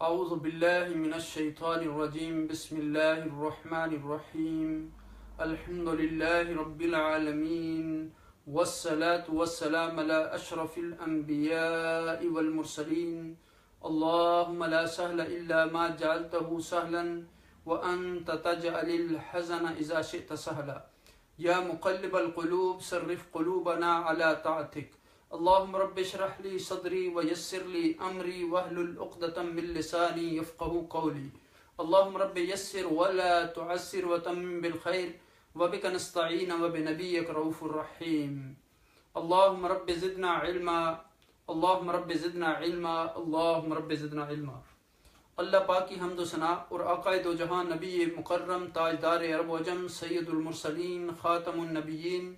اعوذ باللہ من الشیطان الرجیم بسم اللہ الرحمن الرحیم الحمد للہ رب العالمین والصلاة والسلام علی اشرف الانبیاء والمرسلین اللہم لا سهل الا ما جعلته سهلا وانت تجعل الحزن اذا شئت سهلا یا مقلب القلوب صرف قلوبنا على طاعتك اللهم رب اشرح لي صدري ويسر لي امري واحلل عقدة من لساني يفقهوا قولي اللهم رب يسر ولا تعسر وتمم بالخير وبك نستعين وبنبيك رؤوف رحيم اللهم رب زدنا علما اللهم رب زدنا علما اللهم رب زدنا علما۔ اللہ پاک کی حمد و ثنا اور آقائے دو جہاں نبی مکرم تاجدار عرب و عجم سید المرسلین خاتم النبیین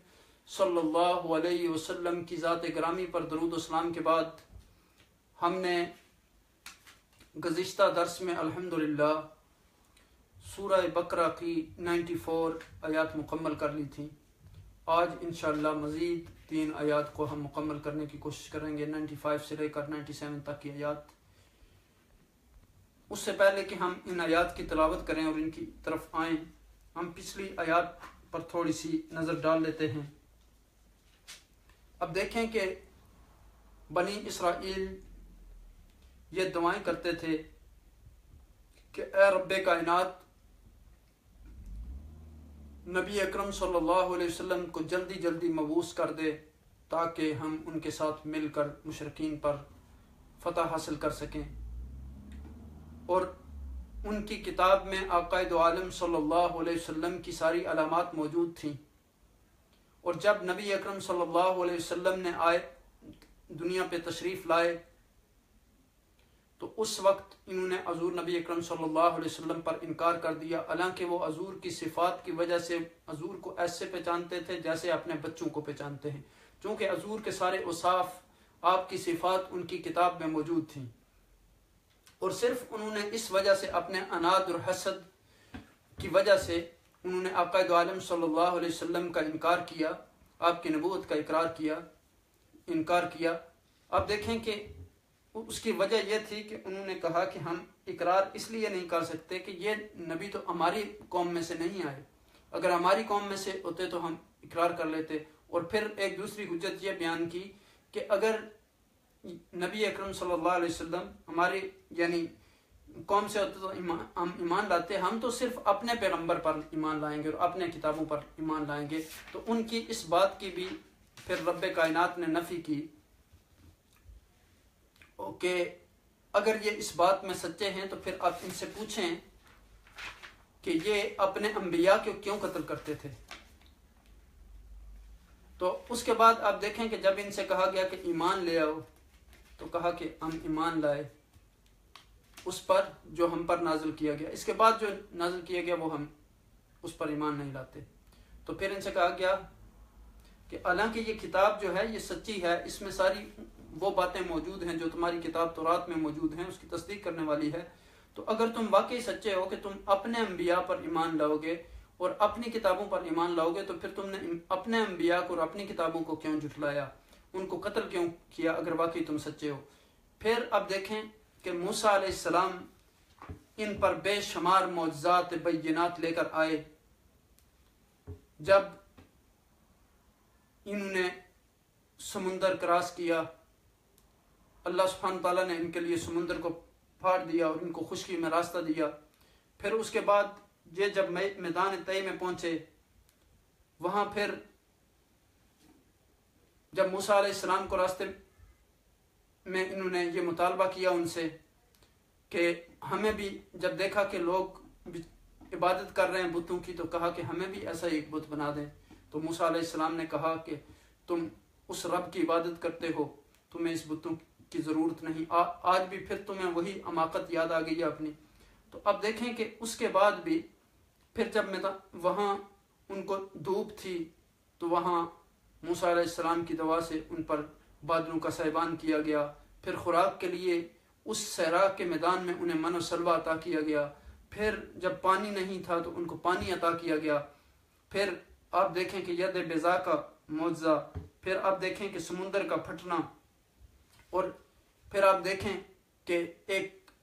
صلی اللہ علیہ وسلم کی ذات گرامی پر درود و سلام کے بعد ہم نے گزشتہ درس میں الحمدللہ سورہ بقرہ کی 94 آیات مکمل کر لی تھیں۔ آج انشاءاللہ مزید 3 آیات کو ہم مکمل کرنے کی کوشش کریں گے، 95 سے لے کر 97 تک کی آیات۔ اس سے پہلے کہ ہم ان آیات کی تلاوت کریں اور ان کی طرف آئیں، ہم پچھلی آیات پر تھوڑی سی نظر ڈال لیتے ہیں۔ اب دیکھیں کہ بنی اسرائیل یہ دعائیں کرتے تھے کہ اے رب کائنات، نبی اکرم صلی اللہ علیہ وسلم کو جلدی جلدی مبعوث کر دے تاکہ ہم ان کے ساتھ مل کر مشرکین پر فتح حاصل کر سکیں۔ اور ان کی کتاب میں آقا دو عالم صلی اللہ علیہ وسلم کی ساری علامات موجود تھیں، اور جب نبی اکرم صلی اللہ علیہ وسلم نے دنیا پہ تشریف لائے تو اس وقت انہوں نے حضور نبی اکرم صلی اللہ علیہ وسلم پر انکار کر دیا، حالانکہ وہ حضور کی صفات کی وجہ سے حضور کو ایسے پہچانتے تھے جیسے اپنے بچوں کو پہچانتے ہیں، چونکہ حضور کے سارے اوصاف، آپ کی صفات ان کی کتاب میں موجود تھیں، اور صرف انہوں نے اس وجہ سے اپنے عناد اور حسد کی وجہ سے انہوں نے آقا دو عالم صلی اللہ علیہ وسلم کا انکار کیا، آپ کی نبوت کا انکار کیا۔ اب دیکھیں کہ اس کی وجہ یہ تھی کہ انہوں نے کہا کہ ہم اقرار اس لیے نہیں کر سکتے کہ یہ نبی تو ہماری قوم میں سے نہیں آئے، اگر ہماری قوم میں سے ہوتے تو ہم اقرار کر لیتے۔ اور پھر ایک دوسری حجت یہ بیان کی کہ اگر نبی اکرم صلی اللہ علیہ وسلم ہماری یعنی قوم سے ہوتے تو ہم ایمان لاتے، ہم تو صرف اپنے پیغمبر پر ایمان لائیں گے اور اپنے کتابوں پر ایمان لائیں گے۔ تو ان کی اس بات کی بھی پھر رب کائنات نے نفی کی کہ اگر یہ اس بات میں سچے ہیں تو پھر آپ ان سے پوچھیں کہ یہ اپنے انبیاء کو کیوں قتل کرتے تھے۔ تو اس کے بعد آپ دیکھیں کہ جب ان سے کہا گیا کہ ایمان لے آؤ تو کہا کہ ہم ایمان لائے اس پر جو ہم پر نازل کیا گیا، اس کے بعد جو نازل کیا گیا وہ ہم اس پر ایمان نہیں لاتے۔ تو پھر ان سے کہا گیا کہ حالانکہ یہ کتاب جو ہے یہ سچی ہے، اس میں ساری وہ باتیں موجود ہیں جو تمہاری کتاب تورات میں موجود ہیں، اس کی تصدیق کرنے والی ہے، تو اگر تم واقعی سچے ہو کہ تم اپنے انبیاء پر ایمان لاؤ گے اور اپنی کتابوں پر ایمان لاؤ گے تو پھر تم نے اپنے انبیاء کو اور اپنی کتابوں کو کیوں جھٹلایا، ان کو قتل کیوں کیا اگر واقعی تم سچے ہو۔ پھر اب دیکھیں کہ موسیٰ علیہ السلام ان پر بے شمار معجزات بینات لے کر آئے۔ جب انہوں نے سمندر کراس کیا، اللہ سبحانہ تعالیٰ نے ان کے لیے سمندر کو پھاڑ دیا اور ان کو خشکی میں راستہ دیا۔ پھر اس کے بعد یہ جب میدان طے میں پہنچے، وہاں پھر جب موسیٰ علیہ السلام کو راستے میں انہوں نے یہ مطالبہ کیا ان سے کہ ہمیں بھی، جب دیکھا کہ لوگ عبادت کر رہے ہیں بتوں کی تو کہا کہ ہمیں بھی ایسا ایک بت بنا دیں۔ تو موسیٰ علیہ السلام نے کہا کہ تم اس رب کی عبادت کرتے ہو، تمہیں اس بتوں کی ضرورت نہیں۔ آج بھی پھر تمہیں وہی حماقت یاد آ گئی ہے اپنی۔ تو اب دیکھیں کہ اس کے بعد بھی پھر جب وہاں ان کو دھوپ تھی تو وہاں موسیٰ علیہ السلام کی دعا سے ان پر بادلوں کا سائبان کیا گیا۔ پھر خوراک کے لیے اس صحرا کے میدان میں انہیں من و سلوہ عطا کیا گیا۔ پھر جب پانی نہیں تھا تو ان کو پانی عطا کیا گیا۔ پھر آپ دیکھیں کہ ید بیضا کا معجزہ، پھر آپ دیکھیں کہ سمندر کا پھٹنا، اور پھر آپ دیکھیں کہ ایک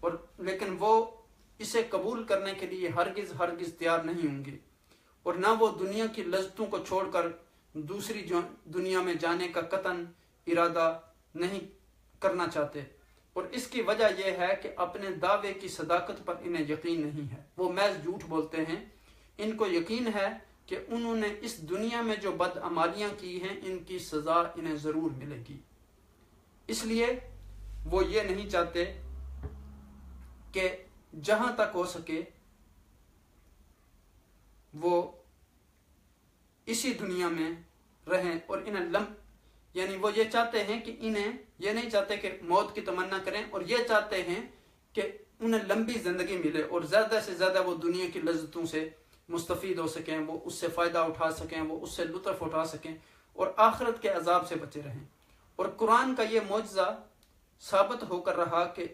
اور لیکن وہ اسے قبول کرنے کے لیے ہرگز تیار نہیں ہوں گے، اور نہ وہ دنیا کی لذتوں کو چھوڑ کر دوسری دنیا میں جانے کا قطعاً ارادہ نہیں کرنا چاہتے، اور اس کی وجہ یہ ہے کہ اپنے دعوے کی صداقت پر انہیں یقین نہیں ہے، وہ محض جھوٹ بولتے ہیں۔ ان کو یقین ہے کہ انہوں نے اس دنیا میں جو بدعمالیاں کی ہیں ان کی سزا انہیں ضرور ملے گی، اس لیے وہ یہ نہیں چاہتے کہ جہاں تک ہو سکے وہ اسی دنیا میں رہیں، اور انہیں یعنی وہ یہ چاہتے ہیں کہ انہیں یہ نہیں چاہتے کہ موت کی تمنا کریں، اور یہ چاہتے ہیں کہ انہیں لمبی زندگی ملے اور زیادہ سے زیادہ وہ دنیا کی لذتوں سے مستفید ہو سکیں، وہ اس سے فائدہ اٹھا سکیں، وہ اس سے لطف اٹھا سکیں، اور آخرت کے عذاب سے بچے رہیں۔ اور قرآن کا یہ معجزہ ثابت ہو کر رہا کہ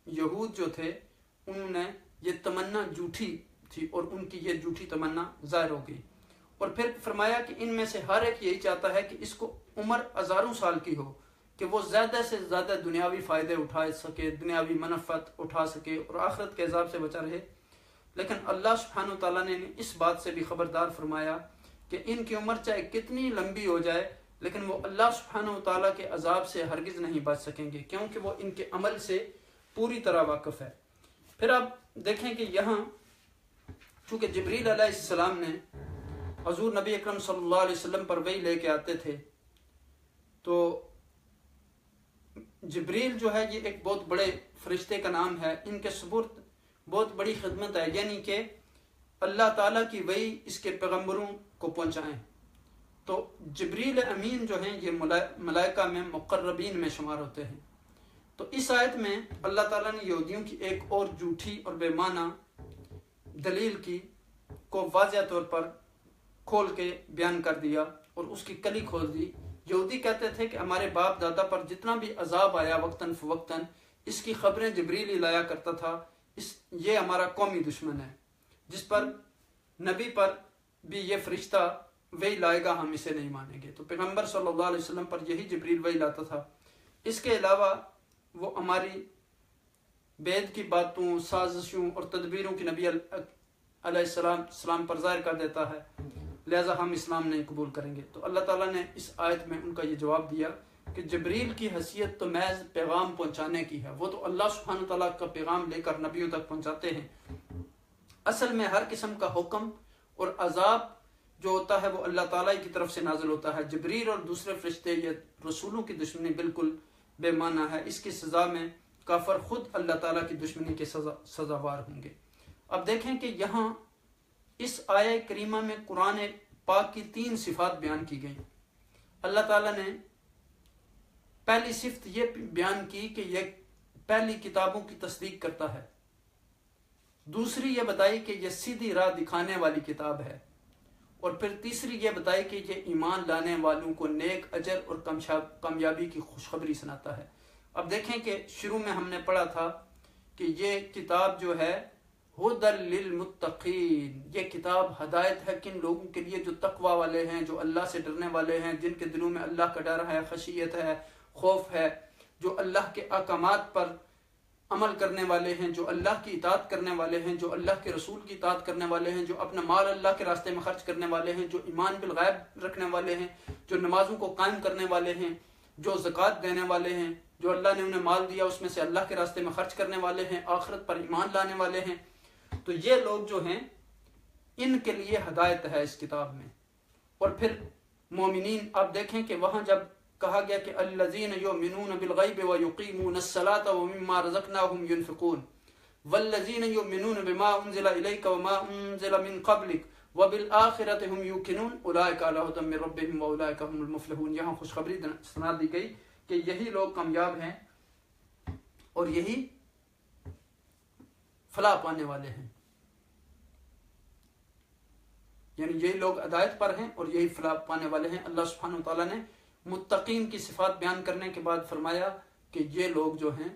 یہود جو تھے انہوں نے یہ تمنا جھوٹی تھی، اور ان کی یہ جھوٹی تمنا ظاہر ہو گئی۔ اور پھر فرمایا کہ ان میں سے ہر ایک یہی چاہتا ہے کہ اس کو عمر ہزاروں سال کی ہو، کہ وہ زیادہ سے زیادہ دنیاوی فائدے اٹھا سکے، دنیاوی منفعت اٹھا سکے اور آخرت کے عذاب سے بچا رہے۔ لیکن اللہ سبحانہ وتعالیٰ نے اس بات سے بھی خبردار فرمایا کہ ان کی عمر چاہے کتنی لمبی ہو جائے لیکن وہ اللہ سبحانہ وتعالیٰ کے عذاب سے ہرگز نہیں بچ سکیں گے، کیونکہ وہ ان کے عمل سے پوری طرح واقف ہے۔ پھر آپ دیکھیں کہ یہاں چونکہ جبریل علیہ السلام نے حضور نبی اکرم صلی اللہ علیہ وسلم پر وحی لے کے آتے تھے، تو جبریل جو ہے یہ ایک بہت بڑے فرشتے کا نام ہے، ان کے سپرد بہت بڑی خدمت ہے، یعنی کہ اللہ تعالیٰ کی وحی اس کے پیغمبروں کو پہنچائیں۔ تو جبریل امین جو ہیں یہ ملائکہ میں مقربین میں شمار ہوتے ہیں۔ تو اس آیت میں اللہ تعالیٰ نے یہودیوں کی ایک اور جھوٹی اور بے معنی دلیل کو واضح طور پر کھول کے بیان کر دیا اور اس کی کلی کھول دی۔ یہودی کہتے تھے کہ ہمارے باپ دادا پر جتنا بھی عذاب آیا وقتاً فوقتاً اس کی خبریں جبریل ہی لایا کرتا تھا، یہ ہمارا قومی دشمن ہے، جس پر نبی پر بھی یہ فرشتہ وہی لائے گا ہم اسے نہیں مانیں گے۔ تو پیغمبر صلی اللہ علیہ وسلم پر یہی جبریل وہی لاتا تھا۔ اس کے علاوہ وہ ہماری بید کی باتوں، سازشوں اور تدبیروں کی نبی علیہ السلام پر ظاہر کر دیتا ہے، لہذا ہم اسلام نہیں قبول کریں گے۔ تو اللہ تعالیٰ نے اس آیت میں ان کا یہ جواب دیا کہ جبریل کی حیثیت تو محض پیغام پہنچانے کی ہے، وہ تو اللہ سبحانہ تعالیٰ کا پیغام لے کر نبیوں تک پہنچاتے ہیں۔ اصل میں ہر قسم کا حکم اور عذاب جو ہوتا ہے وہ اللہ تعالیٰ کی طرف سے نازل ہوتا ہے۔ جبریل اور دوسرے فرشتے یہ رسولوں کی دشمنی بالکل بے معنی ہے، اس کی سزا میں کافر خود اللہ تعالیٰ کی دشمنی کے سزاوار ہوں گے۔ اب دیکھیں کہ یہاں اس آیہ کریمہ میں قرآن پاک کی 3 صفات بیان کی گئیں۔ اللہ تعالیٰ نے پہلی صفت یہ بیان کی کہ یہ پہلی کتابوں کی تصدیق کرتا ہے، دوسری یہ بتائی کہ یہ سیدھی راہ دکھانے والی کتاب ہے، اور پھر تیسری یہ بتائی کہ یہ ایمان لانے والوں کو نیک اجر اور کامیابی کی خوشخبری سناتا ہے۔ اب دیکھیں کہ شروع میں ہم نے پڑھا تھا کہ یہ کتاب جو ہے ہدی للمتقین، یہ کتاب ہدایت ہے کن لوگوں کے لیے جو تقوی والے ہیں، جو اللہ سے ڈرنے والے ہیں، جن کے دلوں میں اللہ کا ڈر ہے، خشیت ہے، خوف ہے، جو اللہ کے احکامات پر عمل کرنے والے ہیں، جو اللہ کی اطاعت کرنے والے ہیں، جو اللہ کے رسول کی اطاعت کرنے والے ہیں، جو اپنا مال اللہ کے راستے میں خرچ کرنے والے ہیں، جو ایمان بالغیب رکھنے والے ہیں، جو نمازوں کو قائم کرنے والے ہیں، جو زکوٰۃ دینے والے ہیں، جو اللہ نے انہیں مال دیا اس میں سے اللہ کے راستے میں خرچ کرنے والے ہیں، آخرت پر ایمان لانے والے ہیں۔ تو یہ لوگ جو ہیں ان کے لیے ہدایت ہے اس کتاب میں۔ اور پھر مومنین، آپ دیکھیں کہ وہاں جب کہا گیا کہ الذین یؤمنون بالغیب ویقیمون الصلاۃ ومما رزقناہم ینفقون والذین یؤمنون بما انزل الیک وما انزل من قبلک وبالآخرۃ هم یوقنون اولئک علی ھدی من ربہم واولئک هم المفلحون۔ یہاں خوشخبری سنا دی گئی کہ یہی لوگ کامیاب ہیں اور یہی فلاح پانے والے ہیں، یعنی یہی لوگ ہدایت پر ہیں اور یہی فلاح پانے والے ہیں۔ اللہ سبحانہ وتعالیٰ نے متقین کی صفات بیان کرنے کے بعد فرمایا کہ یہ لوگ جو ہیں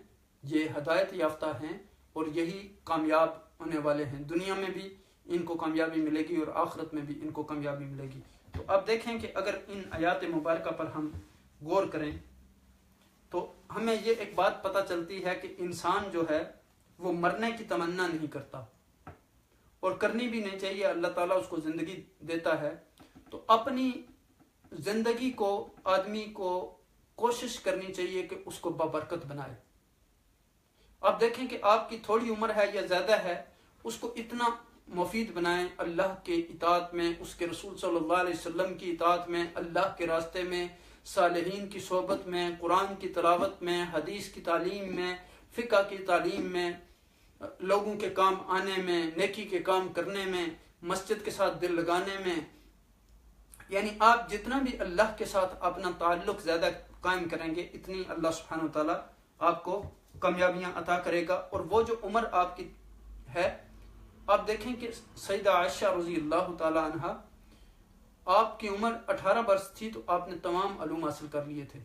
یہ ہدایت یافتہ ہیں اور یہی کامیاب ہونے والے ہیں، دنیا میں بھی ان کو کامیابی ملے گی اور آخرت میں بھی ان کو کامیابی ملے گی۔ تو اب دیکھیں کہ اگر ان آیات مبارکہ پر ہم غور کریں تو ہمیں یہ ایک بات پتہ چلتی ہے کہ انسان جو ہے وہ مرنے کی تمنا نہیں کرتا، اور کرنی بھی نہیں چاہیے۔ اللہ تعالیٰ اس کو زندگی دیتا ہے تو اپنی زندگی کو آدمی کو کوشش کرنی چاہیے کہ اس کو بابرکت بنائے۔ آپ دیکھیں کہ آپ کی تھوڑی عمر ہے یا زیادہ ہے، اس کو اتنا مفید بنائیں اللہ کے اطاعت میں، اس کے رسول صلی اللہ علیہ وسلم کی اطاعت میں، اللہ کے راستے میں، صالحین کی صحبت میں، قرآن کی تلاوت میں، حدیث کی تعلیم میں، فقہ کی تعلیم میں، لوگوں کے کام آنے میں، نیکی کے کام کرنے میں، مسجد کے ساتھ دل لگانے میں۔ یعنی آپ جتنا بھی اللہ کے ساتھ اپنا تعلق زیادہ قائم کریں گے، اتنی اللہ سبحانہ وتعالیٰ آپ کو کامیابیاں عطا کرے گا۔ اور وہ جو عمر آپ کی ہے، آپ دیکھیں کہ سیدہ عائشہ رضی اللہ تعالیٰ عنہ، آپ کی عمر 18 برس تھی تو آپ نے تمام علوم حاصل کر لیے تھے۔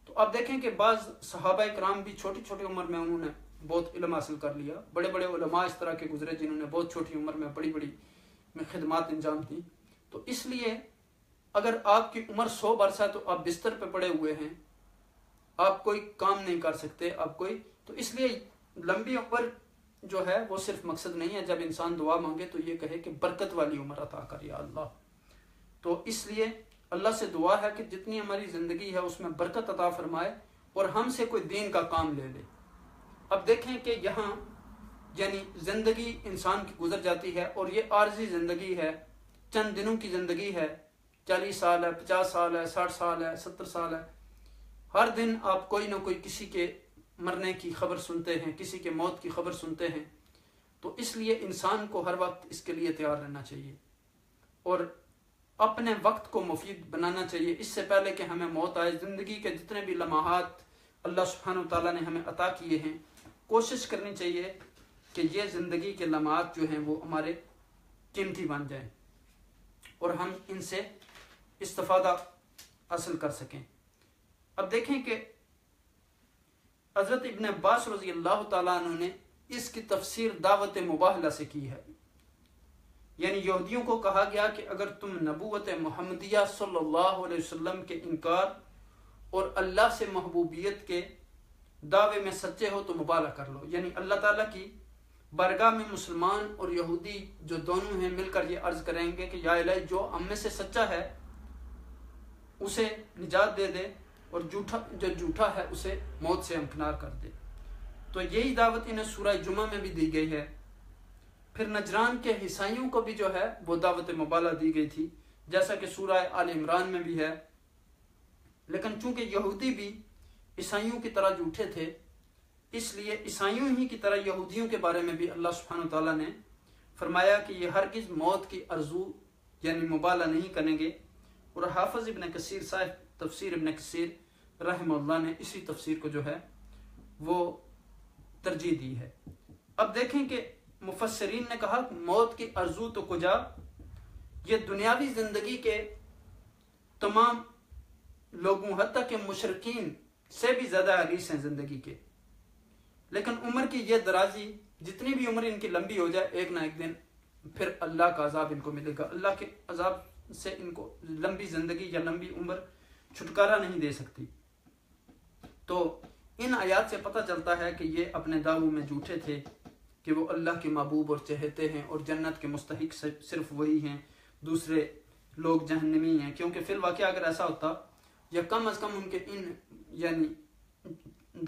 تو آپ دیکھیں کہ بعض صحابہ کرام بھی چھوٹی چھوٹی عمر میں انہوں نے بہت علم حاصل کر لیا۔ بڑے بڑے علماء اس طرح کے گزرے جنہوں نے بہت چھوٹی عمر میں بڑی بڑی خدمات انجام دی۔ تو اس لیے اگر آپ کی عمر 100 برس ہے تو آپ بستر پہ پڑے ہوئے ہیں، آپ کوئی کام نہیں کر سکتے، آپ کوئی، تو اس لیے لمبی عمر جو ہے وہ صرف مقصد نہیں ہے۔ جب انسان دعا مانگے تو یہ کہے کہ برکت والی عمر عطا کر یا اللہ۔ تو اس لیے اللہ سے دعا ہے کہ جتنی ہماری زندگی ہے اس میں برکت عطا فرمائے اور ہم سے کوئی دین کا کام لے لے۔ اب دیکھیں کہ یہاں یعنی زندگی انسان کی گزر جاتی ہے، اور یہ عارضی زندگی ہے، چند دنوں کی زندگی ہے، 40 سال ہے، 50 سال ہے، 60 سال ہے، 70 سال ہے۔ ہر دن آپ کوئی نہ کوئی کسی کے مرنے کی خبر سنتے ہیں، کسی کے موت کی خبر سنتے ہیں۔ تو اس لیے انسان کو ہر وقت اس کے لیے تیار رہنا چاہیے اور اپنے وقت کو مفید بنانا چاہیے اس سے پہلے کہ ہمیں موت آئے۔ زندگی کے جتنے بھی لمحات اللہ سبحانہ وتعالیٰ نے ہمیں عطا کیے ہیں، کوشش کرنی چاہیے کہ یہ زندگی کے لمحات جو ہیں وہ ہمارے قیمتی بن جائیں اور ہم ان سے استفادہ حاصل کر سکیں۔ اب دیکھیں کہ حضرت ابن عباس رضی اللہ تعالیٰ عنہ نے اس کی تفسیر دعوت مباہلہ سے کی ہے۔ یعنی یہودیوں کو کہا گیا کہ اگر تم نبوت محمدیہ صلی اللہ علیہ وسلم کے انکار اور اللہ سے محبوبیت کے دعوے میں سچے ہو تو مبالغہ کر لو۔ یعنی اللہ تعالیٰ کی بارگاہ میں مسلمان اور یہودی جو دونوں ہیں مل کر یہ عرض کریں گے کہ یا الہی جو ہم میں سے سچا ہے اسے نجات دے دے، اور جو جھوٹا ہے اسے موت سے امکنار کر دے۔ تو یہی دعوت انہیں سورہ جمعہ میں بھی دی گئی ہے۔ پھر نجران کے عیسائیوں کو بھی جو ہے وہ دعوت مبالغہ دی گئی تھی، جیسا کہ سورہ آل عمران میں بھی ہے۔ لیکن چونکہ یہودی بھی عیسائیوں کی طرح جھوٹے تھے، اس لیے عیسائیوں ہی کی طرح یہودیوں کے بارے میں بھی اللہ سبحانہ تعالیٰ نے فرمایا کہ یہ ہرگز موت کی آرزو یعنی مبالغہ نہیں کریں گے۔ اور حافظ ابن کثیر صاحب تفسیر ابن کثیر رحمہ اللہ نے اسی تفسیر کو جو ہے وہ ترجیح دی ہے۔ اب دیکھیں کہ مفسرین نے کہا موت کی آرزو تو کجا، یہ دنیاوی زندگی کے تمام لوگوں حتیٰ کہ مشرکین سے بھی زیادہ حریص ہیں زندگی کے، لیکن عمر کی یہ درازی، جتنی بھی عمر ان کی لمبی ہو جائے ایک نہ ایک دن پھر اللہ کا عذاب ان کو ملے گا۔ اللہ کے عذاب سے ان کو لمبی زندگی یا لمبی عمر چھٹکارا نہیں دے سکتی۔ تو ان آیات سے پتہ چلتا ہے کہ یہ اپنے دعووں میں جھوٹے تھے کہ وہ اللہ کے محبوب اور چہتے ہیں اور جنت کے مستحق صرف وہی ہیں، دوسرے لوگ جہنمی ہیں۔ کیونکہ فی الواقعہ اگر ایسا ہوتا یا کم از کم ان کے ان یعنی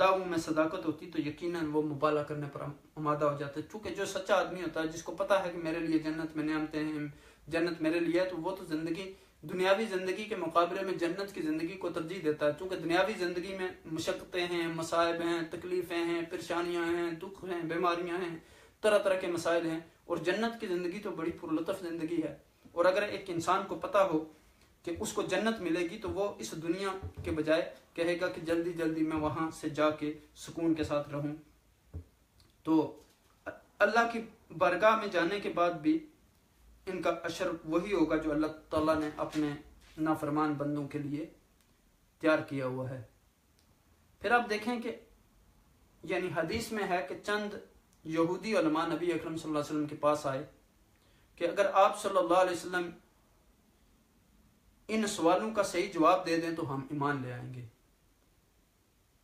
دعووں میں صداقت ہوتی تو یقیناً وہ مبالغہ کرنے پر آمادہ ہو جاتے۔ چونکہ جو سچا آدمی ہوتا ہے، جس کو پتہ ہے کہ میرے لیے جنت میں نعمتیں ہیں، جنت میرے لیے ہے، تو وہ تو زندگی دنیاوی زندگی کے مقابلے میں جنت کی زندگی کو ترجیح دیتا ہے۔ چونکہ دنیاوی زندگی میں مشقتیں ہیں، مصائب ہیں، تکلیفیں ہیں، پریشانیاں ہیں، دکھ ہیں، بیماریاں ہیں، طرح طرح کے مسائل ہیں، اور جنت کی زندگی تو بڑی پرلطف زندگی ہے۔ اور اگر ایک انسان کو پتہ ہو کہ اس کو جنت ملے گی تو وہ اس دنیا کے بجائے کہے گا کہ جلدی جلدی میں وہاں سے جا کے سکون کے ساتھ رہوں۔ تو اللہ کی بارگاہ میں جانے کے بعد بھی ان کا اشر وہی ہوگا جو اللہ تعالیٰ نے اپنے نافرمان بندوں کے لیے تیار کیا ہوا ہے۔ پھر آپ دیکھیں کہ یعنی حدیث میں ہے کہ چند یہودی علماء نبی اکرم صلی اللہ علیہ وسلم کے پاس آئے کہ اگر آپ صلی اللہ علیہ وسلم ان سوالوں کا صحیح جواب دے دیں تو ہم ایمان لے آئیں گے۔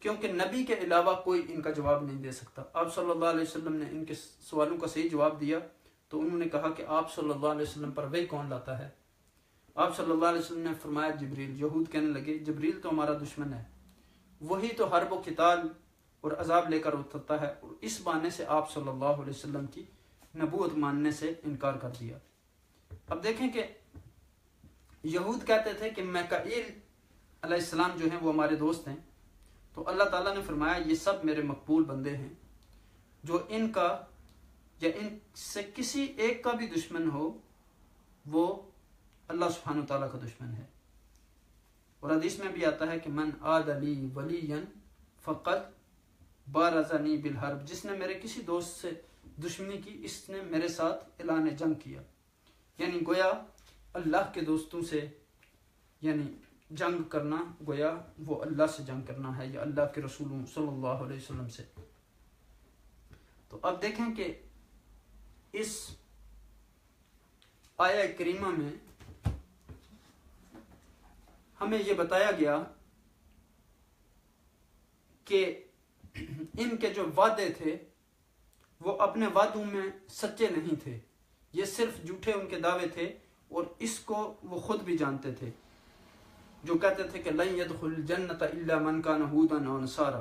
کیونکہ نبی کے علاوہ کوئی ان کا جواب نہیں دے سکتا۔ آپ صلی اللہ علیہ وسلم نے ان کے سوالوں کا صحیح جواب دیا تو انہوں نے کہا کہ آپ صلی اللہ علیہ وسلم پر وحی کون لاتا ہے؟ آپ صلی اللہ علیہ وسلم نے فرمایا جبریل۔ یہود کہنے لگے جبریل تو ہمارا دشمن ہے، وہی تو حرب و قتال اور عذاب لے کر اترتا ہے، اور اس بہانے سے آپ صلی اللہ علیہ وسلم کی نبوت ماننے سے انکار کر دیا۔ اب دیکھیں کہ یہود کہتے تھے کہ میکائیل علیہ السلام جو ہیں وہ ہمارے دوست ہیں، تو اللہ تعالیٰ نے فرمایا یہ سب میرے مقبول بندے ہیں، جو ان کا یا ان سے کسی ایک کا بھی دشمن ہو وہ اللہ سبحانہ و تعالیٰ کا دشمن ہے۔ اور حدیث میں بھی آتا ہے کہ من عاد لی ولیا فقد بارزنی بالحرب، جس نے میرے کسی دوست سے دشمنی کی اس نے میرے ساتھ اعلان جنگ کیا۔ یعنی گویا اللہ کے دوستوں سے یعنی جنگ کرنا گویا وہ اللہ سے جنگ کرنا ہے یا اللہ کے رسول صلی اللہ علیہ وسلم سے۔ تو اب دیکھیں کہ اس آیہ کریمہ میں ہمیں یہ بتایا گیا کہ ان کے جو وعدے تھے وہ اپنے وعدوں میں سچے نہیں تھے، یہ صرف جھوٹے ان کے دعوے تھے، اور اس کو وہ خود بھی جانتے تھے، جو کہتے تھے کہ لن يدخل الجنة الا من كان هودا او نصارا،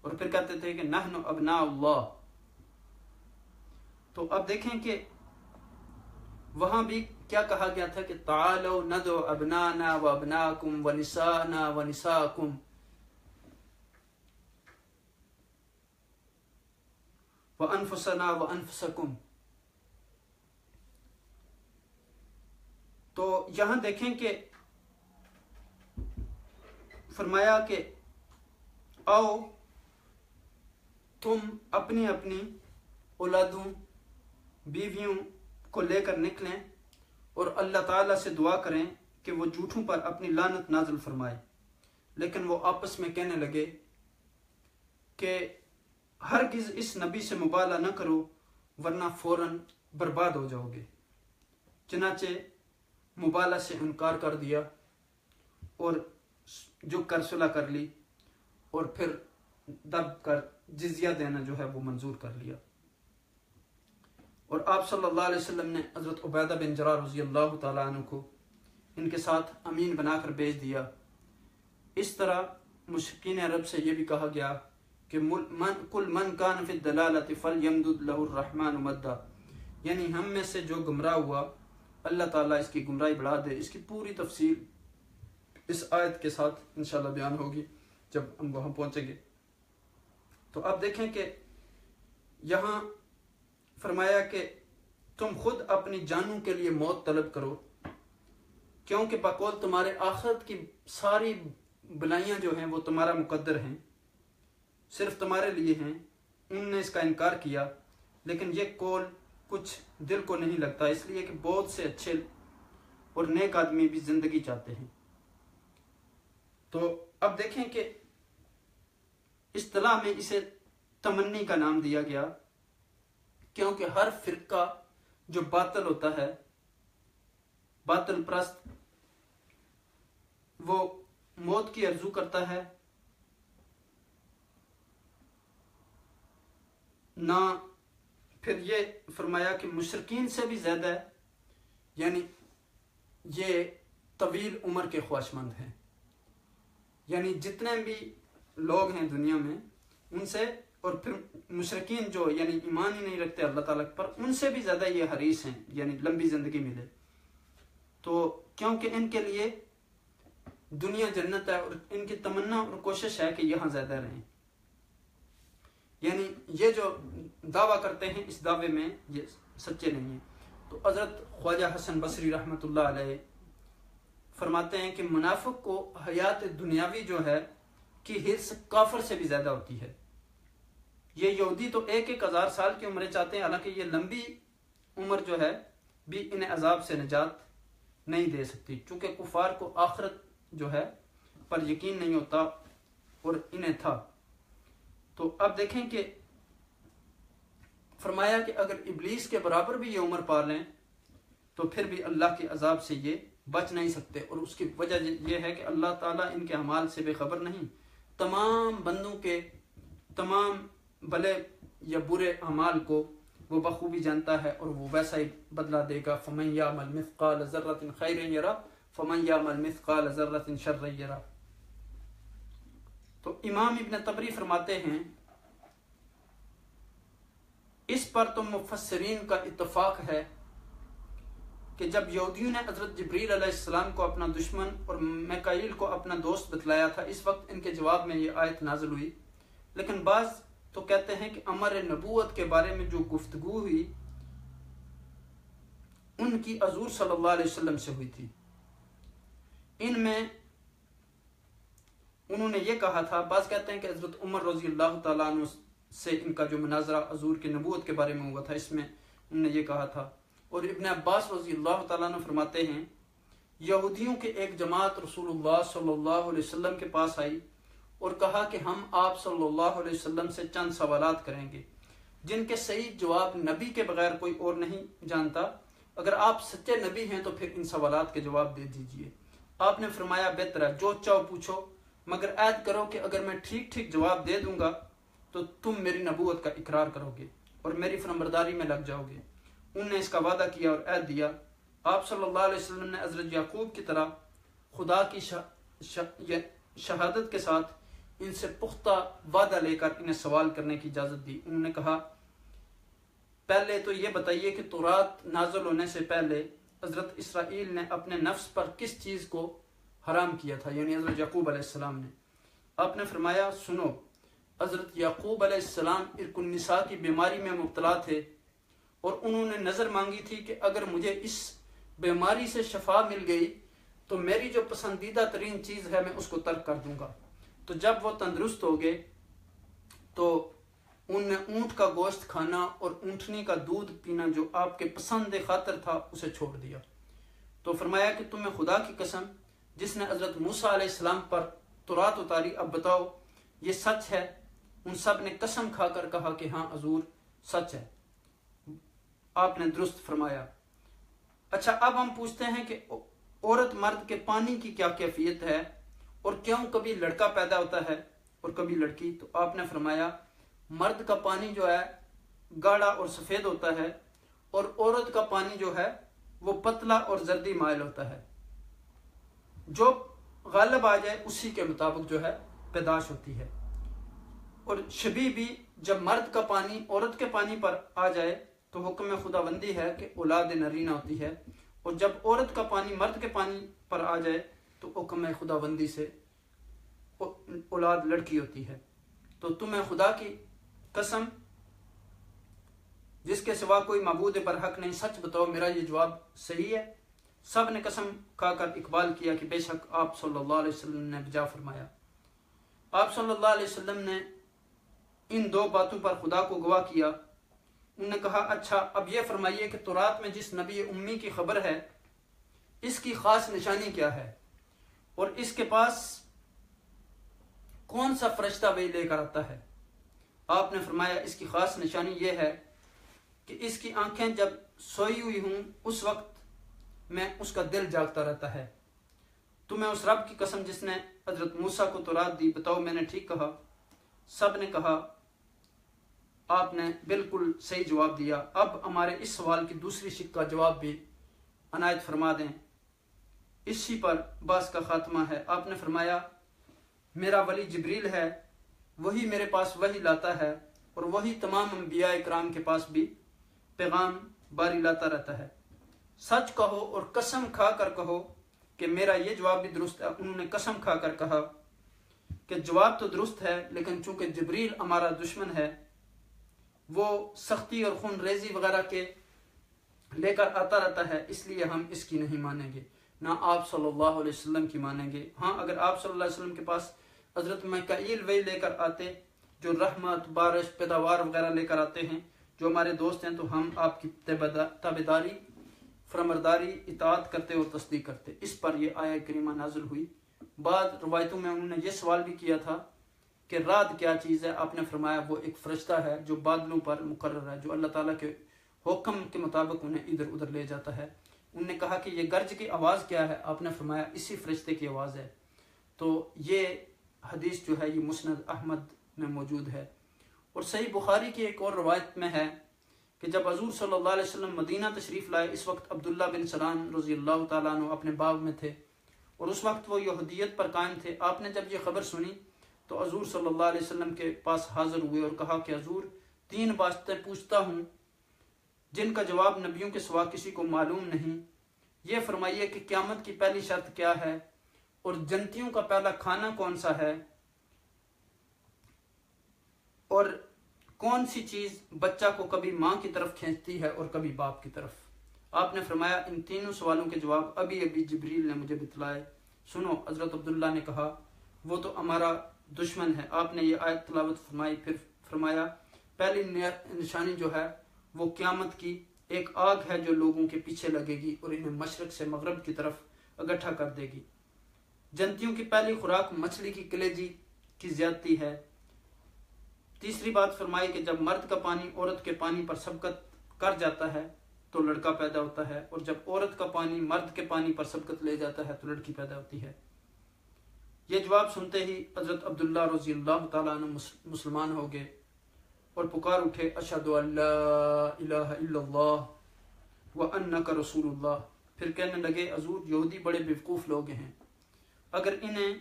اور پھر کہتے تھے کہ نحن ابناء اللہ۔ تو اب دیکھیں کہ وہاں بھی کیا کہا گیا تھا کہ تعالوا ندعو ابنانا وابناکم ونساءنا ونساءکم، وانفسنا وانفسکم۔ تو یہاں دیکھیں کہ فرمایا کہ آؤ تم اپنی اپنی اولادوں بیویوں کو لے کر نکلیں اور اللہ تعالیٰ سے دعا کریں کہ وہ جھوٹوں پر اپنی لعنت نازل فرمائے۔ لیکن وہ آپس میں کہنے لگے کہ ہرگز اس نبی سے مبالغہ نہ کرو ورنہ فوراً برباد ہو جاؤ گے۔ چنانچہ مبالغہ سے انکار کر دیا اور جو کر صلح کر لی، اور پھر دب کر جزیہ دینا جو ہے وہ منظور کر لیا۔ اور آپ صلی اللہ علیہ وسلم نے حضرت عبیدہ بن جراح رضی اللہ تعالیٰ عنہ کو ان کے ساتھ امین بنا کر بھیج دیا۔ اس طرح مشرکین عرب سے یہ بھی کہا گیا کہ کل من کان فی الضلالۃ فلیمدد لہ الرحمن مدا، یعنی ہم میں سے جو گمراہ ہوا اللہ تعالیٰ اس کی گمراہی بڑھا دے۔ اس کی پوری تفصیل اس آیت کے ساتھ انشاءاللہ بیان ہوگی جب ہم وہاں پہنچیں گے۔ تو اب دیکھیں کہ یہاں فرمایا کہ تم خود اپنی جانوں کے لیے موت طلب کرو، کیونکہ بقول تمہارے آخرت کی ساری بلائیاں جو ہیں وہ تمہارا مقدر ہیں، صرف تمہارے لیے ہیں۔ ان نے اس کا انکار کیا، لیکن یہ قول کچھ دل کو نہیں لگتا، اس لیے کہ بہت سے اچھے اور نیک آدمی بھی زندگی چاہتے ہیں۔ تو اب دیکھیں کہ اصطلاح میں اسے تمنی کا نام دیا گیا، کیونکہ ہر فرقہ جو باطل ہوتا ہے، باطل پرست، وہ موت کی آرزو کرتا ہے، نہ پھر یہ فرمایا کہ مشرکین سے بھی زیادہ ہے، یعنی یہ طویل عمر کے خواہشمند ہیں، یعنی جتنے بھی لوگ ہیں دنیا میں ان سے، اور پھر مشرکین جو یعنی ایمان ہی نہیں رکھتے اللہ تعالیٰ پر، ان سے بھی زیادہ یہ حریص ہیں یعنی لمبی زندگی ملے۔ تو کیونکہ ان کے لیے دنیا جنت ہے، اور ان کی تمنا اور کوشش ہے کہ یہاں زیادہ رہیں، یعنی یہ جو دعویٰ کرتے ہیں اس دعوے میں یہ سچے نہیں ہیں۔ تو حضرت خواجہ حسن بصری رحمۃ اللہ علیہ فرماتے ہیں کہ منافق کو حیات دنیاوی جو ہے کی حرص کافر سے بھی زیادہ ہوتی ہے۔ یہ یہودی تو 1,000 سال کی عمریں چاہتے ہیں، حالانکہ یہ لمبی عمر جو ہے بھی انہیں عذاب سے نجات نہیں دے سکتی، چونکہ کفار کو آخرت جو ہے پر یقین نہیں ہوتا اور انہیں تھا۔ تو اب دیکھیں کہ فرمایا کہ اگر ابلیس کے برابر بھی یہ عمر پا لیں تو پھر بھی اللہ کے عذاب سے یہ بچ نہیں سکتے، اور اس کی وجہ یہ ہے کہ اللہ تعالیٰ ان کے اعمال سے بے خبر نہیں، تمام بندوں کے تمام بھلے یا برے اعمال کو وہ بخوبی جانتا ہے اور وہ ویسا ہی بدلہ دے گا. فمن یعمل مثقال ذرۃ خیرا یرہ فمن یعمل مثقال ذرۃ شرا یرہ. تو امام ابن طبری فرماتے ہیں اس پر تو مفسرین کا اتفاق ہے کہ جب یہودیوں نے حضرت جبریل علیہ السلام کو اپنا دشمن اور میکائیل کو اپنا دوست بتلایا تھا، اس وقت ان کے جواب میں یہ آیت نازل ہوئی. لیکن بعض تو کہتے ہیں کہ امر نبوت کے بارے میں جو گفتگو ہوئی ان کی حضور صلی اللہ علیہ وسلم سے ہوئی تھی. ان میں انہوں نے یہ کہا تھا، بعض کہتے ہیں کہ حضرت عمر رضی اللہ تعالیٰ عنہ سے ان کا جو مناظرہ حضور کی نبوت کے بارے میں ہوا تھا، اس میں انہوں نے یہ کہا تھا. اور ابن عباس رضی اللہ تعالیٰ عنہ فرماتے ہیں یہودیوں کے ایک جماعت رسول اللہ صلی اللہ علیہ وسلم کے پاس آئی اور کہا کہ ہم آپ صلی اللہ علیہ وسلم سے چند سوالات کریں گے جن کے صحیح جواب نبی کے بغیر کوئی اور نہیں جانتا. اگر آپ سچے نبی ہیں تو پھر ان سوالات کے جواب دے دیجئے. آپ نے فرمایا بہتر ہے، جو چاہو پوچھو، مگر عہد کرو کہ اگر میں ٹھیک ٹھیک جواب دے دوں گا تو تم میری نبوت کا اقرار کرو گے اور میری فرمانبرداری میں لگ جاؤ گے. انہوں نے اس کا وعدہ کیا اور عہد دیا. آپ صلی اللہ علیہ وسلم نے حضرت یعقوب کی طرح خدا کی شہادت کے ساتھ ان سے پختہ وعدہ لے کر انہیں سوال کرنے کی اجازت دی. انہوں نے کہا پہلے تو یہ بتائیے کہ تورات نازل ہونے سے پہلے حضرت اسرائیل نے اپنے نفس پر کس چیز کو حرام کیا تھا، یعنی حضرت یعقوب علیہ السلام نے. آپ نے فرمایا سنو، حضرت یعقوب علیہ السلام ارق النساء کی بیماری میں مبتلا تھے اور انہوں نے نظر مانگی تھی کہ اگر مجھے اس بیماری سے شفا مل گئی تو میری جو پسندیدہ ترین چیز ہے میں اس کو ترک کر دوں گا. تو جب وہ تندرست ہو گئے تو ان نے اونٹ کا گوشت کھانا اور اونٹنی کا دودھ پینا جو آپ کے پسند خاطر تھا اسے چھوڑ دیا. تو فرمایا کہ تمہیں خدا کی قسم جس نے حضرت موسیٰ علیہ السلام پر تورات اتاری، اب بتاؤ یہ سچ ہے؟ ان سب نے قسم کھا کر کہا کہ ہاں حضور سچ ہے. آپ نے درست فرمایا. اچھا اب ہم پوچھتے ہیں کہ عورت مرد کے پانی کی کیا کیفیت ہے اور کیوں کبھی لڑکا پیدا ہوتا ہے اور کبھی لڑکی؟ تو آپ نے فرمایا مرد کا پانی جو ہے گاڑھا اور سفید ہوتا ہے اور عورت کا پانی جو ہے وہ پتلا اور زردی مائل ہوتا ہے. جو غالب آ جائے اسی کے مطابق جو ہے پیدائش ہوتی ہے. اور شبیہ بھی جب مرد کا پانی عورت کے پانی پر آ جائے تو حکم خداوندی ہے کہ اولاد نرینہ ہوتی ہے، اور جب عورت کا پانی مرد کے پانی پر آ جائے تو حکم خداوندی سے اولاد لڑکی ہوتی ہے. تو تمہیں خدا کی قسم جس کے سوا کوئی معبود برحق نہیں، سچ بتاؤ میرا یہ جواب صحیح ہے؟ سب نے قسم کھا کر اقبال کیا کہ بے شک آپ صلی اللہ علیہ وسلم نے بجا فرمایا. آپ صلی اللہ علیہ وسلم نے ان دو باتوں پر خدا کو گواہ کیا. انہوں نے کہا اچھا اب یہ فرمائیے کہ تورات میں جس نبی امی کی خبر ہے اس کی خاص نشانی کیا ہے اور اس کے پاس کون سا فرشتہ وحی لے کر آتا ہے؟ آپ نے فرمایا اس کی خاص نشانی یہ ہے کہ اس کی آنکھیں جب سوئی ہوئی ہوں اس وقت میں اس کا دل جاگتا رہتا ہے. تمہیں اس رب کی قسم جس نے حضرت موسیٰ کو تورات دی، بتاؤ میں نے ٹھیک کہا؟ سب نے کہا آپ نے بالکل صحیح جواب دیا. اب ہمارے اس سوال کی دوسری شق کا جواب بھی عنایت فرما دیں. اسی پر بحث کا خاتمہ ہے. آپ نے فرمایا میرا ولی جبریل ہے، وہی میرے پاس وحی لاتا ہے اور وہی تمام انبیاء اکرام کے پاس بھی پیغام باری لاتا رہتا ہے. سچ کہو اور قسم کھا کر کہو کہ میرا یہ جواب بھی درست ہے. انہوں نے قسم کھا کر کہا کہ جواب تو درست ہے، لیکن چونکہ جبریل ہمارا دشمن ہے، وہ سختی اور خون ریزی وغیرہ کے لے کر آتا رہتا ہے، اس لیے ہم اس کی نہیں مانیں گے، نہ آپ صلی اللہ علیہ وسلم کی مانیں گے. ہاں اگر آپ صلی اللہ علیہ وسلم کے پاس حضرت میکائیل وحی لے کر آتے جو رحمت، بارش، پیداوار وغیرہ لے کر آتے ہیں، جو ہمارے دوست ہیں، تو ہم آپ کی تابعداری، فرمانبرداری، اطاعت کرتے اور تصدیق کرتے. اس پر یہ آیہ کریمہ نازل ہوئی. بعض روایتوں میں انہوں نے یہ سوال بھی کیا تھا کہ رات کیا چیز ہے؟ آپ نے فرمایا وہ ایک فرشتہ ہے جو بادلوں پر مقرر ہے، جو اللہ تعالیٰ کے حکم کے مطابق انہیں ادھر ادھر لے جاتا ہے. انہوں نے کہا کہ یہ گرج کی آواز کیا ہے؟ آپ نے فرمایا اسی فرشتے کی آواز ہے. تو یہ حدیث جو ہے یہ مسند احمد میں موجود ہے۔ اور صحیح بخاری کی ایک اور روایت میں ہے کہ جب حضور صلی اللہ علیہ وسلم مدینہ تشریف لائے، اس وقت عبداللہ بن سلام رضی اللہ تعالیٰ عنہ اپنے باغ میں تھے اور اس وقت وہ یہودیت پر قائم تھے۔ آپ نے جب یہ خبر سنی تو حضور صلی اللہ علیہ وسلم کے پاس حاضر ہوئے اور کہا کہ حضور 3 باتیں پوچھتا ہوں جن کا جواب نبیوں کے سوا کسی کو معلوم نہیں۔ یہ فرمائیے کہ قیامت کی پہلی شرط کیا ہے، اور جنتیوں کا پہلا کھانا کون سا ہے، اور کون سی چیز بچہ کو کبھی ماں کی طرف کھینچتی ہے اور کبھی باپ کی طرف۔ آپ نے فرمایا ان تینوں سوالوں کے جواب ابھی جبریل نے مجھے بتلائے۔ سنو، حضرت عبداللہ نے کہا وہ تو ہمارا دشمن ہے۔ آپ نے یہ آیت تلاوت فرمائی، پھر فرمایا پہلی نشانی جو ہے وہ قیامت کی ایک آگ ہے جو لوگوں کے پیچھے لگے گی اور انہیں مشرق سے مغرب کی طرف اکٹھا کر دے گی۔ جنتیوں کی پہلی خوراک مچھلی کی کلیجی کی زیادتی ہے۔ تیسری بات فرمائی کہ جب مرد کا پانی عورت کے پانی پر سبقت کر جاتا ہے تو لڑکا پیدا ہوتا ہے، اور جب عورت کا پانی مرد کے پانی پر سبقت لے جاتا ہے تو لڑکی پیدا ہوتی ہے۔ یہ جواب سنتے ہی حضرت عبداللہ رضی اللہ تعالیٰ عنہ مسلمان ہو گئے اور پکار اٹھے اشہد ان لا الہ الا اللہ وانک رسول اللہ۔ پھر کہنے لگے حضور یہودی بڑے بیوقوف لوگ ہیں، اگر انہیں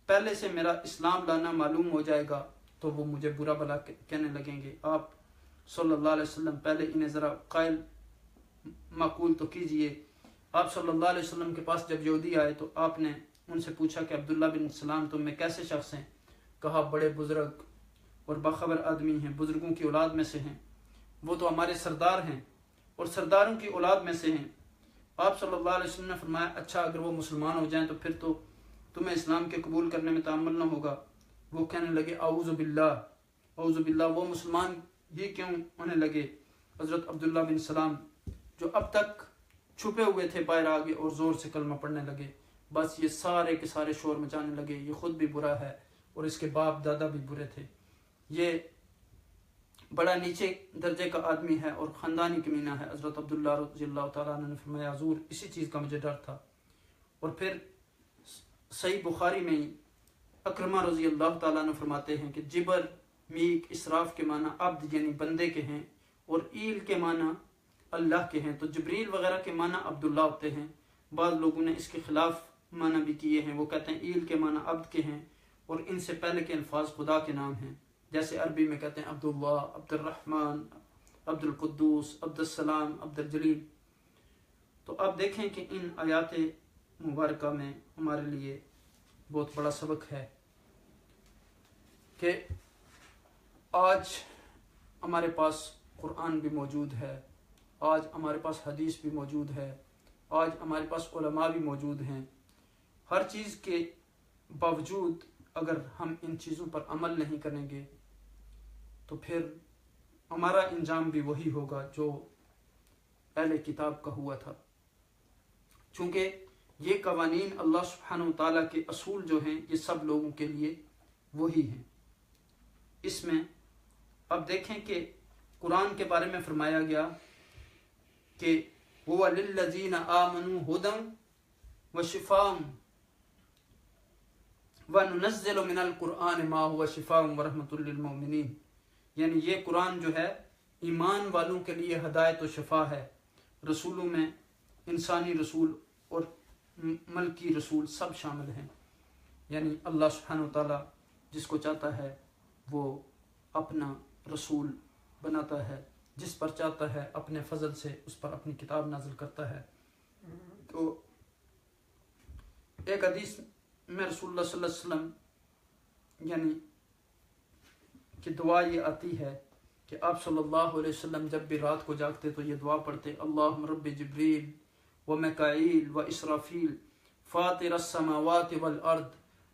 پہلے سے میرا اسلام لانا معلوم ہو جائے گا تو وہ مجھے برا بھلا کہنے لگیں گے۔ آپ صلی اللہ علیہ وسلم پہلے انہیں ذرا قائل معقول تو کیجئے۔ آپ صلی اللہ علیہ وسلم کے پاس جب یہودی آئے تو آپ نے ان سے پوچھا کہ عبداللہ بن سلام تم میں کیسے شخص ہیں؟ کہا بڑے بزرگ اور باخبر آدمی ہیں، بزرگوں کی اولاد میں سے ہیں، وہ تو ہمارے سردار ہیں اور سرداروں کی اولاد میں سے ہیں۔ آپ صلی اللہ علیہ وسلم نے فرمایا اچھا اگر وہ مسلمان ہو جائیں تو پھر تو تمہیں اسلام کے قبول کرنے میں تعمل نہ ہوگا۔ وہ کہنے لگے اعوذ باللہ، وہ مسلمان ہی کیوں ہونے لگے؟ حضرت عبداللہ بن سلام جو اب تک چھپے ہوئے تھے باہر آگے اور زور سے کلمہ پڑھنے لگے۔ بس یہ سارے کے سارے شور مچانے لگے، یہ خود بھی برا ہے اور اس کے باپ دادا بھی برے تھے، یہ بڑا نیچے درجے کا آدمی ہے اور خاندانی کمینہ ہے۔ حضرت عبداللہ رضی اللہ تعالیٰ عنہ نے فرمایا حضور اسی چیز کا مجھے ڈر تھا۔ اور پھر صحیح بخاری میں اکرمہ رضی اللہ تعالیٰ عنہ فرماتے ہیں کہ جبر میک اسراف کے معنی عبد یعنی بندے کے ہیں، اور ایل کے معنی اللہ کے ہیں، تو جبریل وغیرہ کے معنی عبداللہ ہوتے ہیں۔ بعض لوگوں نے اس کے خلاف معنی بھی کیے ہیں، وہ کہتے ہیں ایل کے معنی عبد کے ہیں اور ان سے پہلے کے الفاظ خدا کے نام ہیں، جیسے عربی میں کہتے ہیں عبداللہ، عبد الرحمن، عبد القدوس، عبد السلام، عبد الجلیل۔ تو آپ دیکھیں کہ ان آیات مبارکہ میں ہمارے لیے بہت بڑا سبق ہے کہ آج ہمارے پاس قرآن بھی موجود ہے، آج ہمارے پاس حدیث بھی موجود ہے، آج ہمارے پاس علماء بھی موجود ہیں۔ ہر چیز کے باوجود اگر ہم ان چیزوں پر عمل نہیں کریں گے تو پھر ہمارا انجام بھی وہی ہوگا جو اہل کتاب کا ہوا تھا۔ چونکہ یہ قوانین اللہ سبحانہ وتعالیٰ کے اصول جو ہیں یہ سب لوگوں کے لیے وہی ہیں۔ اس میں اب دیکھیں کہ قرآن کے بارے میں فرمایا گیا کہ هُوَ لِلَّذِينَ آمَنُوا هُدًى وَشِفَاءٌ وَنُنَزِّلُ مِنَ الْقُرْآنِ مَا هُوَ شِفَاءٌ وَرَحْمَةٌ لِّلْمُؤْمِنِينَ، یعنی یہ قرآن جو ہے ایمان والوں کے لیے ہدایت و شفا ہے۔ رسولوں میں انسانی رسول اور ملکی رسول سب شامل ہیں، یعنی اللہ سبحانہ وتعالیٰ جس کو چاہتا ہے وہ اپنا رسول بناتا ہے، جس پر چاہتا ہے اپنے فضل سے اس پر اپنی کتاب نازل کرتا ہے۔ تو ایک حدیث میں رسول اللہ صلی اللہ علیہ وسلم یعنی کہ دعا یہ آتی ہے کہ آپ صلی اللہ علیہ وسلم جب بھی رات کو جاگتے تو یہ دعا پڑھتے اللہم رب جبریل و میکائیل و اسرافیل فاطر السماوات والارض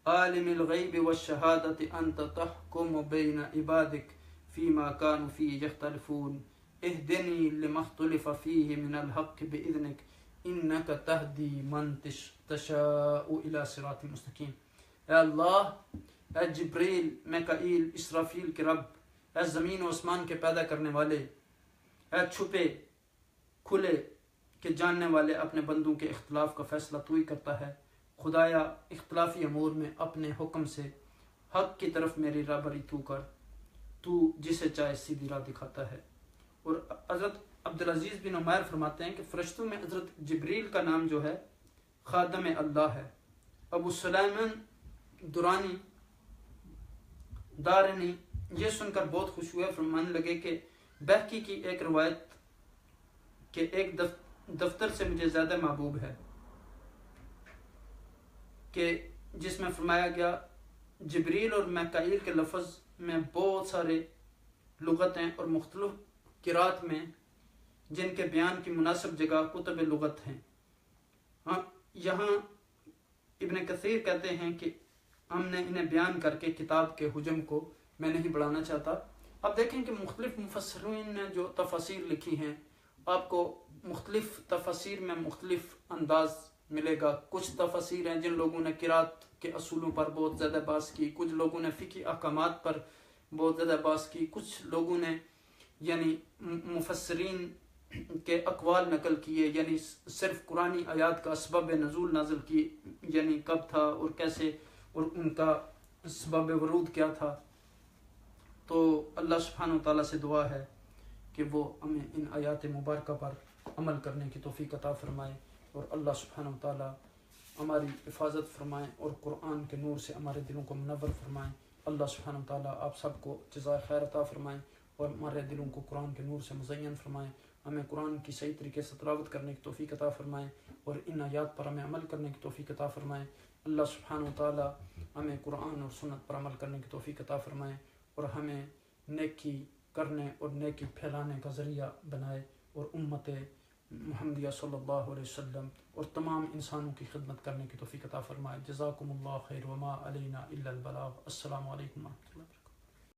عالم الغیب والشہادت انت تحکم بین عبادک فیما کانوا فیہ یختلفون اہدنی لما اختلف فیہ من الحق بإذنک انک تہدی من تشاء الی صراط مستقیم۔ اے اللہ، اے جبریل، میکائیل، اسرافیل کے رب، اے زمین و آسمان کے پیدا کرنے والے، اے چھپے کھلے کے جاننے والے، اپنے بندوں کے اختلاف کا فیصلہ تو ہی کرتا ہے۔ خدایا اختلافی امور میں اپنے حکم سے حق کی طرف میری رہبری تو کر، تو جسے چاہے سیدھی راہ دکھاتا ہے۔ اور حضرت عبدالعزیز بن عمیر فرماتے ہیں کہ فرشتوں میں حضرت جبریل کا نام جو ہے خادم اللہ ہے۔ ابو سلیمان درانی دارنی یہ سن کر بہت خوش ہوئے، فرمانے لگے کہ بہقی کی ایک روایت کہ ایک دفتر سے مجھے زیادہ محبوب ہے، کہ جس میں فرمایا گیا جبریل اور میکائیل کے لفظ میں بہت سارے لغت ہیں اور مختلف قرات میں جن کے بیان کی مناسب جگہ کتب لغت ہیں۔ یہاں ابن کثیر کہتے ہیں کہ ہم نے انہیں بیان کر کے کتاب کے حجم کو میں نہیں بڑھانا چاہتا۔ اب دیکھیں کہ مختلف مفسرین نے جو تفاسیر لکھی ہیں، آپ کو مختلف تفاسیر میں مختلف انداز ملے گا۔ کچھ تفاسیر ہیں جن لوگوں نے قرات کے اصولوں پر بہت زیادہ بحث کی، کچھ لوگوں نے فقہی احکامات پر بہت زیادہ بحث کی، کچھ لوگوں نے یعنی مفسرین کے اقوال نقل کیے، یعنی صرف قرآنی آیات کا سبب نزول نازل کی، یعنی کب تھا اور کیسے اور ان کا سبب ورود کیا تھا۔ تو اللہ سبحانہ وتعالیٰ سے دعا ہے کہ وہ ہمیں ان آیات مبارکہ پر عمل کرنے کی توفیق عطا فرمائے، اور اللہ سبحانہ وتعالیٰ ہماری حفاظت فرمائے اور قرآن کے نور سے ہمارے دلوں کو منور فرمائے۔ اللہ سبحانہ وتعالیٰ آپ سب کو جزائے خیر عطا فرمائے اور ہمارے دلوں کو قرآن کے نور سے مزین فرمائے، ہمیں قرآن کی صحیح طریقے سے تلاوت کرنے کی توفیق عطا فرمائے اور ان آیات پر ہمیں عمل کرنے کی توفیق عطا فرمائے۔ اللہ سبحانہ وتعالیٰ ہمیں قرآن اور سنت پر عمل کرنے کی توفیق عطا فرمائے اور ہمیں نیکی کرنے اور نیکی پھیلانے کا ذریعہ بنائے، اور امت محمدیہ صلی اللہ علیہ وسلم اور تمام انسانوں کی خدمت کرنے کی توفیق عطا فرمائے۔ جزاکم اللہ خیر وما علینا الا البلاغ۔ السلام علیکم ورحمۃ اللہ۔